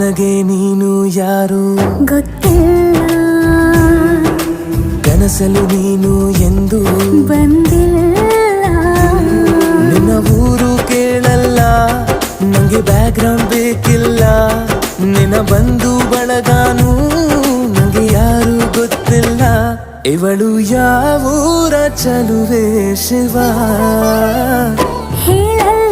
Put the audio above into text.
ನನಗೆ ನೀನು ಯಾರು ಗೊತ್ತಿಲ್ಲ, ಕನಸಲು ನೀನು ಎಂದು ಬಂದಿಲ್ಲ. ನಿನ್ನ ಊರು ಕೇಳಲ್ಲ, ನಂಗೆ ಬ್ಯಾಕ್ಗ್ರೌಂಡ್ ಬೇಕಿಲ್ಲ. ನಿನ್ನ ಬಂಧು ಬಳಗಾನು ನಂಗೆ ಯಾರು ಗೊತ್ತಿಲ್ಲ. ಇವಳು ಯಾವೂರ ಚಲುವೆ ಶಿವ ಹೇಳಲ್ಲ